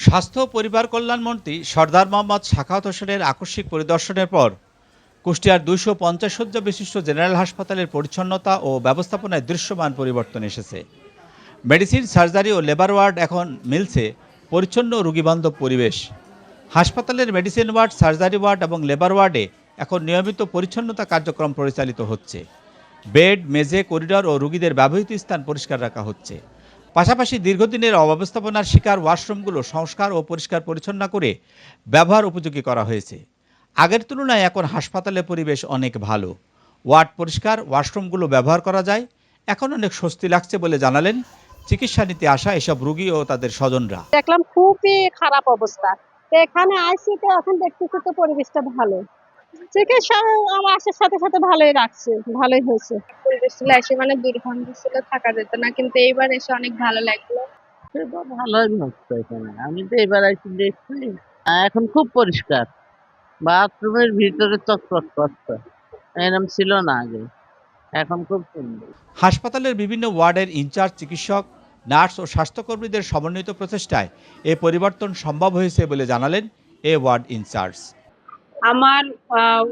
স্বাস্থ্য ও পরিবার কল্যাণ মন্ত্রী সরদার মোহাম্মদ সাখাওয়াত হোসেনের আকস্মিক পরিদর্শনের পর কুষ্টিয়ার ২৫০ শয্যা বিশিষ্ট জেনারেল হাসপাতালের পরিচ্ছন্নতা ও ব্যবস্থাপনায় দৃশ্যমান পরিবর্তন এসেছে। মেডিসিন, সার্জারি ও লেবার ওয়ার্ড এখন মিলছে পরিচ্ছন্ন রোগীবান্ধব পরিবেশ। হাসপাতালের মেডিসিন ওয়ার্ড, সার্জারি ওয়ার্ড এবং লেবার ওয়ার্ডে এখন নিয়মিত পরিচ্ছন্নতা কার্যক্রম পরিচালিত হচ্ছে। বেড, মেঝে, করিডর ও রোগীদের ব্যবহৃত স্থান পরিষ্কার রাখা হচ্ছে। পাশাপাশি দীর্ঘদিনের অব্যবস্থাপনার শিকার ওয়াশরুমগুলো সংস্কার ও পরিষ্কার পরিচ্ছন্ন করে ব্যবহার উপযোগী করা হয়েছে। আগের তুলনায় এখন হাসপাতালের পরিবেশ অনেক ভালো। ওয়ার্ড পরিষ্কার, ওয়াশরুমগুলো ব্যবহার করা যায়। এখন অনেক স্বস্তি লাগছে বলে জানালেন চিকিৎসা নিতে আসা এসব রোগী ও তাদের স্বজনরা। দেখলাম খুবই খারাপ অবস্থা, তো এখানে আইসিতে এখন দেখতেছি তো পরিবেশটা ভালো। চিকিৎসা আমার আসার সাথে সাথে ভালোই রাখছে, ভালোই হয়েছে। পরিবেশ ছিল এসে মানে দুর্গন্ধ ছিল, থাকা যেত না, কিন্তু এইবার এসে অনেক ভালো লাগলো। সেটা ভালোই হচ্ছে এখানে। আমি তো এবার আইসি দেখছি, এখন খুব পরিষ্কার। বাথরুমের ভিতরে চকচক করছে, এরকম ছিল না আগে, এখন খুব সুন্দর। হাসপাতালের বিভিন্ন ওয়ার্ডের ইনচার্জ চিকিৎসক, নার্স ও স্বাস্থ্যকর্মীদের সমন্বিত প্রচেষ্টায় এ পরিবর্তন সম্ভব হয়েছে বলে জানালেন এ ওয়ার্ড ইনচার্জ। আমার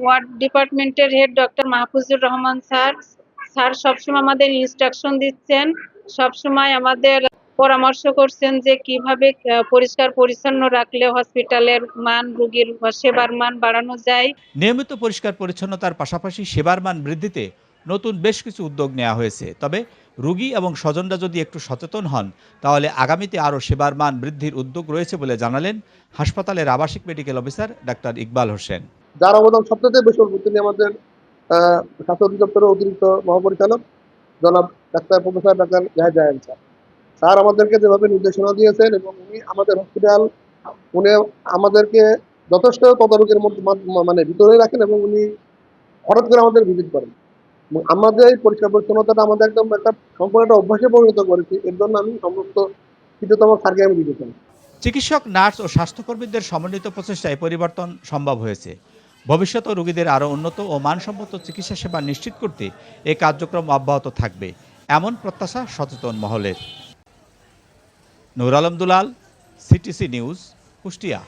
ওয়ার্ড ডিপার্টমেন্টের head doctor Mahfuzur Rahman sir সবসময় আমাদের ইনস্ট্রাকশন দিচ্ছেন, সবসময় আমাদের পরামর্শ করছেন যে কিভাবে পরিষ্কার পরিচ্ছন্ন রাখলে হসপিটালের মান, রোগীর সেবার মান বাড়ানো যায়। নিয়মিত পরিষ্কার পরিচ্ছন্নতার পাশাপাশি সেবার মান বৃদ্ধিতে নতুন বেশ কিছু উদ্যোগ নেওয়া হয়েছে। তবে রোগী এবং স্বজনরা যদি একটু সচেতন হন তাহলে আগামীতে আরও সেবার মান বৃদ্ধির উদ্যোগ রয়েছে বলে জানালেন হাসপাতালের আবাসিক medical officer doctor Iqbal Hossain. যার অবদান সবচেয়ে বেশি তিনি আমাদের স্বাস্থ্য অধিদপ্তরের অতিরিক্ত মহাপরিচালক জনাব প্রফেসর ডাক্তার জাহেদ জাহান স্যার আমাদেরকে যেভাবে নির্দেশনা দিয়েছেন এবং উনি আমাদের হসপিটাল, উনি আমাদেরকে যথেষ্ট তদারকির মধ্যে মানে ভিতরে রাখেন এবং উনি হঠাৎ করে আমাদের ভিজিট করেন। আমাদের এই পরিষ্কার পরিচ্ছন্নতাটা আমাদের একদম একটা সম্পূর্ণ একটা অভ্যাসে পরিণত করেছি। এর জন্য আমি সমস্ত কিছুতম স্যারকে আমি দিতে চাই। চিকিৎসক, নার্স ও স্বাস্থ্যকর্মীদের সমন্বিত প্রচেষ্টায় পরিবর্তন সম্ভব হয়েছে। ভবিষ্যতে রোগীদের আরও উন্নত ও মানসম্মত চিকিৎসা সেবা নিশ্চিত করতে এই কার্যক্রম অব্যাহত থাকবে, এমন প্রত্যাশা সচেতন মহলের। নূর আলম দুলাল, সিটিসি নিউজ, কুষ্টিয়া।